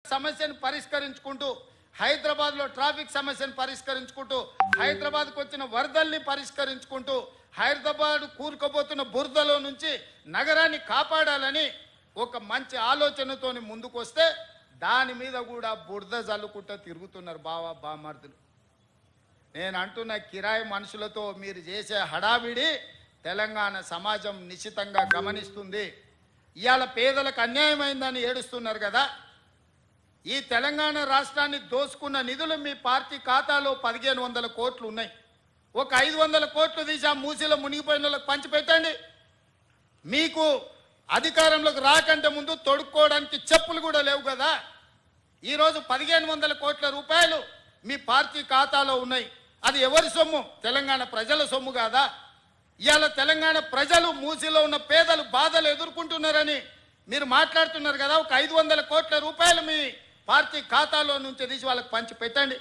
సమస్యను పరిష్కరించుకుంటూ హైదరాబాద్లో ట్రాఫిక్ సమస్యను పరిష్కరించుకుంటూ హైదరాబాద్కు వచ్చిన వరదల్ని పరిష్కరించుకుంటూ హైదరాబాద్ కూరుకుపోతున్న బురదలో నుంచి నగరాన్ని కాపాడాలని ఒక మంచి ఆలోచనతోని ముందుకు వస్తే దాని మీద కూడా బురద జల్లుకుంటూ తిరుగుతున్నారు బామర్దులు. నేను అంటున్న కిరాయి మనుషులతో మీరు చేసే హడావిడి తెలంగాణ సమాజం నిశ్చితంగా గమనిస్తుంది. ఇవాళ పేదలకు అన్యాయమైందని ఏడుస్తున్నారు కదా. ఈ తెలంగాణ రాష్ట్రాన్ని దోసుకున్న నిధులు మీ పార్టీ ఖాతాలో 1500 కోట్లు ఉన్నాయి. ఒక 500 కోట్లు తీసి ఆ మూసిలో మునిగిపోయిన వాళ్ళకి పంచిపెట్టండి. మీకు అధికారంలోకి రాకంటే ముందు తొడుక్కోవడానికి చెప్పులు కూడా లేవు కదా. ఈరోజు 1500 కోట్ల రూపాయలు మీ పార్టీ ఖాతాలో ఉన్నాయి. అది ఎవరి సొమ్ము? తెలంగాణ ప్రజల సొమ్ము కాదా? ఇవాళ తెలంగాణ ప్రజలు మూసిలో ఉన్న పేదలు బాధలు ఎదుర్కొంటున్నారని మీరు మాట్లాడుతున్నారు కదా. ఒక 500 కోట్ల రూపాయలు మీ పార్టీ ఖాతాలో నుంచి తీసి వాళ్ళకి పంచి పెట్టండి.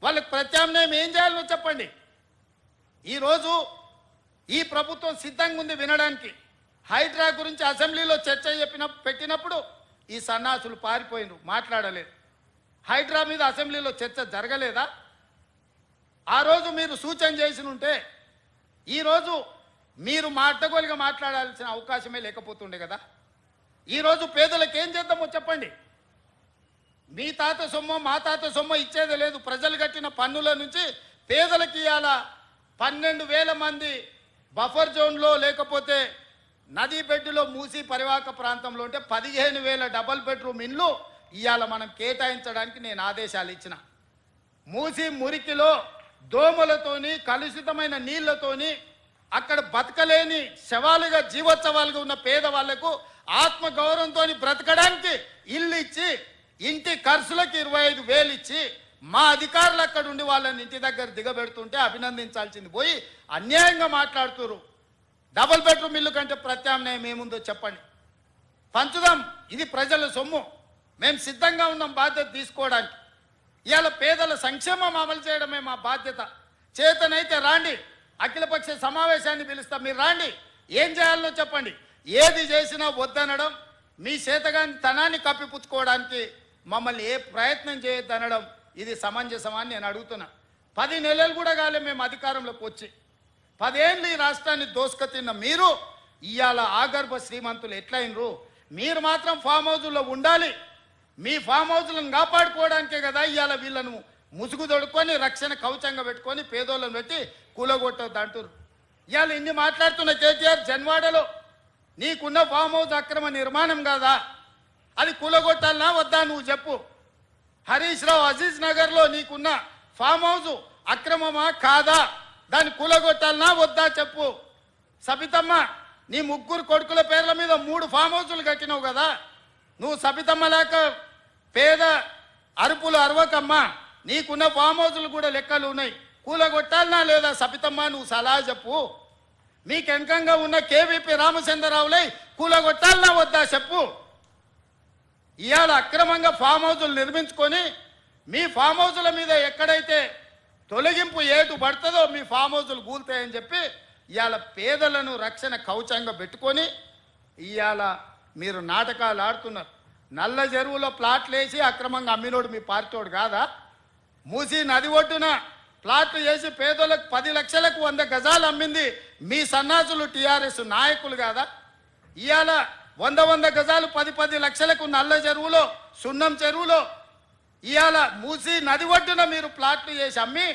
వాళ్ళకి ప్రత్యామ్నాయం ఏం చేయాలో చెప్పండి. ఈరోజు ఈ ప్రభుత్వం సిద్ధంగా ఉంది వినడానికి. హైడ్రా గురించి అసెంబ్లీలో చర్చ పెట్టినప్పుడు ఈ సన్నాసులు పారిపోయినరు, మాట్లాడలేదు. హైడ్రా మీద అసెంబ్లీలో చర్చ జరగలేదా? ఆ రోజు మీరు సూచన చేసి ఉంటే ఈరోజు మీరు అడ్డగోలుగా మాట్లాడాల్సిన అవకాశమే లేకపోతుండే కదా. ఈరోజు పేదలకు ఏం చేద్దామో చెప్పండి. మీ తాత సొమ్ము మా తాత సొమ్ము ఇచ్చేది లేదు. ప్రజలు కట్టిన పన్నుల నుంచి పేదలకు ఇవాళ 12,000 మంది బఫర్ జోన్లో లేకపోతే నదీ బెడ్డులో మూసి పరివాహక ప్రాంతంలో ఉంటే 15,000 డబల్ బెడ్రూమ్ ఇండ్లు ఇవాళ మనం కేటాయించడానికి నేను ఆదేశాలు ఇచ్చిన. మూసి మురికిలో దోమలతోని కలుషితమైన నీళ్లతోని అక్కడ బతకలేని శవాలుగా జీవోత్సవాలుగా ఉన్న పేదవాళ్లకు ఆత్మగౌరవంతో బ్రతకడానికి ఇల్లు ఇచ్చి ఇంటి ఖర్చులకు 25,000 ఇచ్చి మా అధికారులు అక్కడ ఉండి వాళ్ళని ఇంటి దగ్గర దిగబెడుతుంటే అభినందించాల్సింది పోయి అన్యాయంగా మాట్లాడుతున్నారు. డబుల్ బెడ్రూమ్ ఇల్లు కంటే ప్రత్యామ్నాయం ఏముందో చెప్పండి. పంచుదాం. ఇది ప్రజల సొమ్ము. మేము సిద్ధంగా ఉన్నాం బాధ్యత తీసుకోవడానికి. ఇవాళ పేదల సంక్షేమం అమలు చేయడమే మా బాధ్యత. చేతనైతే రాండి, అఖిలపక్ష సమావేశాన్ని పిలుస్తాం. మీరు రాండి, ఏం చేయాలో చెప్పండి. ఏది చేసినా వద్దనడం, మీ చేతగాని తనాన్ని కప్పిపుచ్చుకోవడానికి మమ్మల్ని ఏ ప్రయత్నం చేయొద్దనడం ఇది సమంజసమని నేను అడుగుతున్నా. 10 నెలలు కూడా కాలే మేము అధికారంలోకి వచ్చి. 10 ఏళ్ళు ఈ రాష్ట్రాన్ని దోసుక తిన్న మీరు ఇవాళ ఆగర్భ శ్రీమంతులు ఎట్లయినరు? మీరు మాత్రం ఫామ్ హౌజుల్లో ఉండాలి. మీ ఫామ్ హౌజులను కాపాడుకోవడానికే కదా ఇవాళ వీళ్ళను ముసుగు తొడుక్కొని రక్షణ కవచంగా పెట్టుకొని పేదోళ్ళను పెట్టి కూలగొట్టద్దు అంటారు. ఇవాళ ఇన్ని మాట్లాడుతున్న కేటీఆర్ జన్వాడలో నీకున్న ఫామ్ హౌస్ అక్రమ నిర్మాణం కాదా? అది కూలగొట్టాలనా వద్దా నువ్వు చెప్పు. హరీష్ రావు అజీజ్ నగర్లో నీకున్న ఫామ్ హౌస్ అక్రమమా కాదా? దాన్ని కూలగొట్టాలనా వద్దా చెప్పు. సబితమ్మ, నీ 3 కొడుకుల పేర్ల మీద 3 ఫామ్ హౌసులు కట్టినావు కదా. నువ్వు సబితమ్మలాక పేద అరుపులు అరవకమ్మా. నీకున్న ఫామ్ హౌసులు కూడా లెక్కలు ఉన్నాయి. కూలగొట్టాలనా లేదా సబితమ్మ? నువ్వు సలహా చెప్పు. మీకు వెనకంగా ఉన్న కేవీపీ రామచంద్రరావులై కూలగొట్టాలనా వద్దా చెప్పు. ఇవాళ అక్రమంగా ఫామ్ హౌసులు నిర్మించుకొని మీ ఫామ్ హౌసుల మీద ఎక్కడైతే తొలగింపు ఏటు పడుతుందో మీ ఫామ్ హౌసులు కూలుతాయని చెప్పి ఇవాళ పేదలను రక్షణ కవచంగా పెట్టుకొని ఇవాళ మీరు నాటకాలు ఆడుతున్నారు. నల్ల చెరువులో ప్లాట్లు వేసి అక్రమంగా అమ్మినోడు మీ పార్టీోడు కాదా? మూసి నది ఒడ్డున ప్లాట్లు వేసి పేదలకు 10 లక్షలకు 100 గజాలు అమ్మింది మీ సన్నాసులు టీఆర్ఎస్ నాయకులు కాదా? ఇవాళ 100 గజాలు 10 లక్షలకు నల్ల చెరువులో సున్నం చెరువులో ఇవాళ మూసి నది ఒడ్డున మీరు ప్లాట్లు చేసి అమ్మి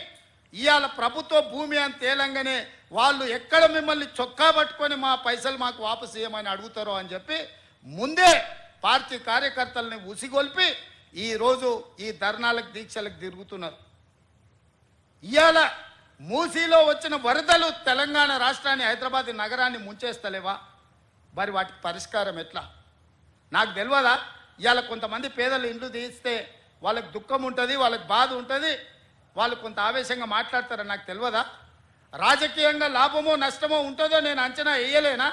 ఇవాళ ప్రభుత్వ భూమి అని తేలంగానే వాళ్ళు ఎక్కడ మిమ్మల్ని చొక్కా పట్టుకొని మా పైసలు మాకు వాపసు చేయమని అడుగుతారో అని చెప్పి ముందే పార్టీ కార్యకర్తల్ని ఉసిగొల్పి ఈరోజు ఈ ధర్నాలకు దీక్షలకు తిరుగుతున్నారు. ఇవాళ మూసీలో వచ్చిన వరదలు తెలంగాణ రాష్ట్రాన్ని హైదరాబాద్ నగరాన్ని ముంచేస్తలేవా? మరి వాటికి పరిష్కారం ఎట్లా? నాకు తెలియదా? ఇవాళ కొంతమంది పేదలు ఇండ్లు తీస్తే వాళ్ళకి దుఃఖం ఉంటుంది, వాళ్ళకి బాధ ఉంటుంది, వాళ్ళు కొంత ఆవేశంగా మాట్లాడతారని నాకు తెలియదా? రాజకీయంగా లాభమో నష్టమో ఉంటుందో నేను అంచనా వేయలేనా?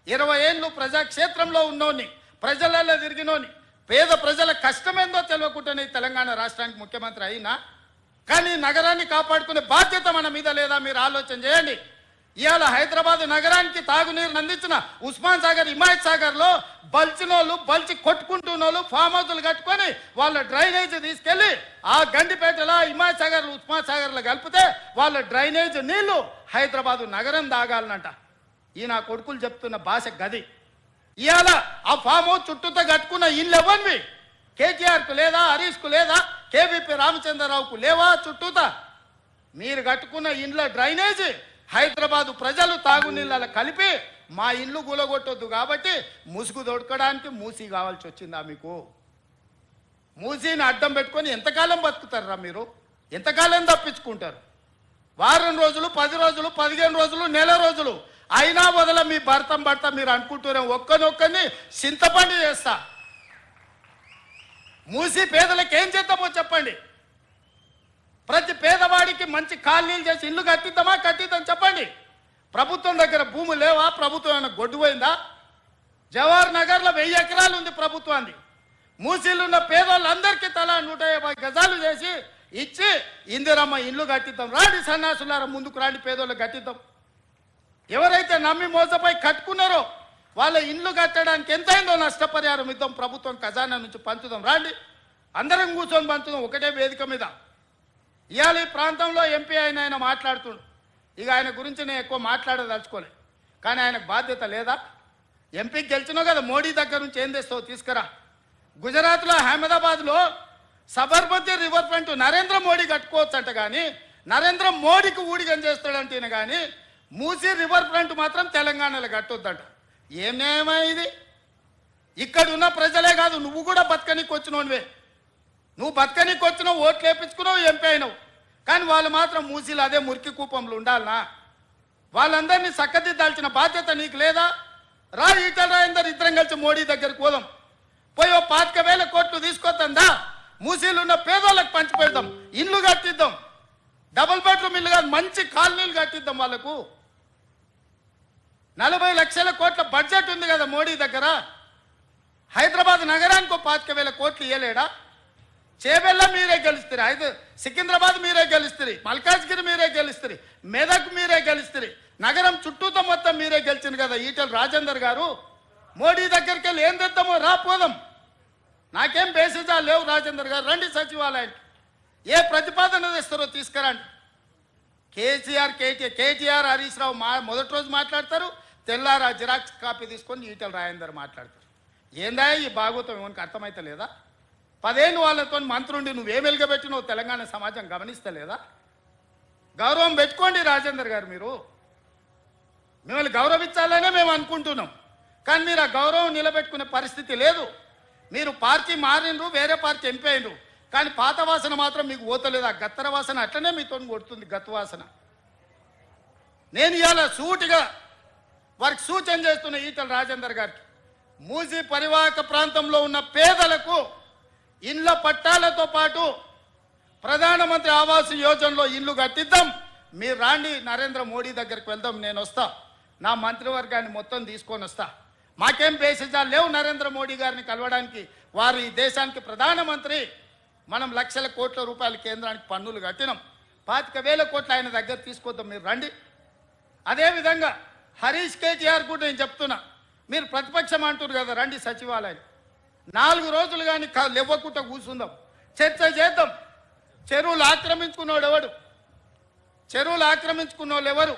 20 ఏళ్ళు ప్రజాక్షేత్రంలో ఉన్నోని, ప్రజలలో తిరిగినోని, పేద ప్రజల కష్టమేందో తెలియకుండానే తెలంగాణ రాష్ట్రానికి ముఖ్యమంత్రి అయినా కానీ నగరాన్ని కాపాడుకునే బాధ్యత మన మీద లేదా? మీరు ఆలోచన చేయండి. ఇవాళ హైదరాబాద్ నగరానికి తాగునీరుని అందించిన ఉస్మాన్ సాగర్, హిమాయత్ సాగర్ లో బల్చినోళ్ళు బల్చి కొట్టుకుంటున్నోళ్ళు ఫామ్ హౌస్లు కట్టుకొని వాళ్ళ డ్రైనేజ్ తీసుకెళ్లి ఆ గండిపేటలో హిమాయత్ సాగర్, ఉస్మాన్ సాగర్ లో కలిపితే వాళ్ళ డ్రైనేజ్ నీళ్లు హైదరాబాద్ నగరం తాగాలనంట. ఈ నా కొడుకులు చెప్తున్న భాష గది. ఇవాళ ఆ ఫామ్ హౌస్ చుట్టూతో కట్టుకున్న ఇల్లు ఎవరివి? కేటీఆర్కు లేదా, హరీష్కు లేదా, కేవీపీ రామచంద్రరావుకు లేవా? చుట్టూతా మీరు కట్టుకున్న ఇండ్ల డ్రైనేజ్ హైదరాబాదు ప్రజలు తాగునీళ్ళ కలిపి మా ఇల్లు కూలగొట్టొద్దు కాబట్టి ముసుగు దొడకడానికి మూసీ కావాల్సి వచ్చిందా మీకు? మూసీని అడ్డం పెట్టుకొని ఎంతకాలం బతుకుతారా మీరు? ఎంతకాలం తప్పించుకుంటారు? వారం రోజులు, 10 రోజులు, 15 రోజులు, నెల రోజులు అయినా వదల మీ భర్త మీరు అనుకుంటున్నాం ఒక్కనొక్కని చింతపండు చేస్తా. మూసి పేదలకు ఏం చేద్దామో చెప్పండి. ప్రతి పేదవాడికి మంచి కాలనీలు చేసి ఇల్లు కట్టిద్దాం చెప్పండి. ప్రభుత్వం దగ్గర భూములు లేవా? ప్రభుత్వం ఏమైనా గొడ్డుపోయిందా? జవహర్ నగర్లో 1000 ఎకరాలు ఉంది ప్రభుత్వాన్ని. మూసీలు ఉన్న పేదవాళ్ళందరికీ తలా 150 గజాలు చేసి ఇచ్చి ఇందిరమ్మ ఇల్లు కట్టిద్దాం. రాండి సన్నాసులారా, ముందుకు రాండి, పేదోళ్ళు కట్టిద్దాం. ఎవరైతే నమ్మి మోసపోయి కట్టుకున్నారో వాళ్ళ ఇల్లు కట్టడానికి ఎంతైందో నష్టపరిహారం ఇద్దాం, ప్రభుత్వం ఖజానా నుంచి పంచుదాం. రాండి, అందరం కూర్చొని పంచుదాం ఒకటే వేదిక మీద. ఇవాళ ఈ ప్రాంతంలో ఎంపీ ఆయన మాట్లాడుతుండు. ఇక ఆయన గురించి నేను ఎక్కువ మాట్లాడదలుచుకోలే, కానీ ఆయనకు బాధ్యత లేదా? ఎంపీకి గెలిచినావు కదా, మోడీ దగ్గర నుంచి ఏం తెస్తావు తీసుకురా. గుజరాత్లో అహ్మదాబాద్లో సబర్మతి రివర్ ఫ్రంట్ నరేంద్ర మోడీ కట్టుకోవచ్చు అంట, కానీ నరేంద్ర మోడీకి ఊడిగం చేస్తాడంటేనే కానీ మూసీ రివర్ ఫ్రంట్ మాత్రం తెలంగాణలో కట్టొద్దంట. ఏం న్యాయమా ఇది? ఇక్కడ ఉన్న ప్రజలే కాదు, నువ్వు కూడా బతకనీకి వచ్చినోనివే. నువ్వు బతకనీకి వచ్చినావు, ఓట్లు వేయించుకున్నావు, ఎంపీ అయినావు. కానీ వాళ్ళు మాత్రం మూసీలు అదే మురికి కూపంలో ఉండాలనా? వాళ్ళందరినీ చక్కదిద్దాల్సిన బాధ్యత నీకు లేదా? రా, ఈటల రాజేందర్ ఇద్దరం కలిసి మోడీ దగ్గరికి పోదాం. పోయి 25,000 కోట్లు తీసుకొద్దా, మూసీలు ఉన్న పేదోళ్ళకి పంచిపెడదాం, ఇల్లు కట్టిద్దాం, డబుల్ బెడ్రూమ్ ఇల్లు కాదు మంచి కాలనీలు కట్టిద్దాం. వాళ్ళకు 40 లక్షల కోట్ల బడ్జెట్ ఉంది కదా మోడీ దగ్గర. హైదరాబాద్ నగరానికి 25,000 కోట్లు ఇవ్వలేడా? చేబెల్ల మీరే గెలుస్తారు, సికింద్రాబాద్ మీరే గెలుస్తారు, మల్కాజ్గిరి మీరే గెలుస్తారు, మెదక్ మీరే గెలుస్తారు, నగరం చుట్టూతో మొత్తం మీరే గెలిచింది కదా ఈటల రాజేందర్ గారు. మోడీ దగ్గరికి వెళ్ళి ఏం తెద్దామో రా పోదాం. నాకేం బేసిజాలు లేవు. రాజేందర్ గారు రండి సచివాలయానికి, ఏ ప్రతిపాదన తెస్తారో తీసుకురండి. కేటీఆర్ హరీష్ రావు మొదటి రోజు మాట్లాడతారు, తెల్లారా జిరాక్స్ కాపీ తీసుకొని ఈటల రాజేందర్ మాట్లాడతారు. ఏందా ఈ భాగవతం? ఏమనికి అర్థమైతే లేదా? 10 ఏళ్ళు వాళ్ళతో మంత్రుండి నువ్వేం వెలుగబెట్టినావు తెలంగాణ సమాజం గమనిస్తలేదా? గౌరవం పెట్టుకోండి రాజేందర్ గారు. మీరు మిమ్మల్ని గౌరవించాలనే మేము అనుకుంటున్నాం, కానీ మీరు ఆ గౌరవం నిలబెట్టుకునే పరిస్థితి లేదు. మీరు పార్టీ మారినరు, వేరే పార్టీ ఎంపీ అయినరు, కానీ పాత వాసన మాత్రం మీకు పోతలేదు. ఆ గత్తర వాసన అట్లనే మీతో కొడుతుంది, గత్త వాసన. నేను ఇవాళ సూటిగా వారికి సూచన చేస్తున్న ఈటల రాజేందర్ గారికి, మూసీ పరివాహక ప్రాంతంలో ఉన్న పేదలకు ఇళ్ల పట్టాలతో పాటు ప్రధానమంత్రి ఆవాస్ యోజనలో ఇల్లు కట్టిద్దాం. మీరు రాండి, నరేంద్ర మోడీ దగ్గరికి వెళ్దాం, నేను వస్తా, నా మంత్రివర్గాన్ని మొత్తం తీసుకొని వస్తా. మాకేం బేసిజాలు లేవు నరేంద్ర మోడీ గారిని కలవడానికి. వారు ఈ దేశానికి ప్రధానమంత్రి. మనం లక్షల కోట్ల రూపాయల కేంద్రానికి పన్నులు కట్టినాం, 25,000 కోట్లు ఆయన దగ్గర తీసుకొద్దాం, మీరు రండి. అదేవిధంగా హరీష్ కేటీఆర్ కూడా నేను చెప్తున్నా, మీరు ప్రతిపక్షం అంటారు కదా, రండి సచివాలయం 4 రోజులు కానీ లేవ్వకుండా కూర్చుందాం, చర్చ చేద్దాం. చెరువులు ఆక్రమించుకున్నోడు ఎవడు? చెరువులు ఆక్రమించుకున్నోళ్ళు ఎవరు?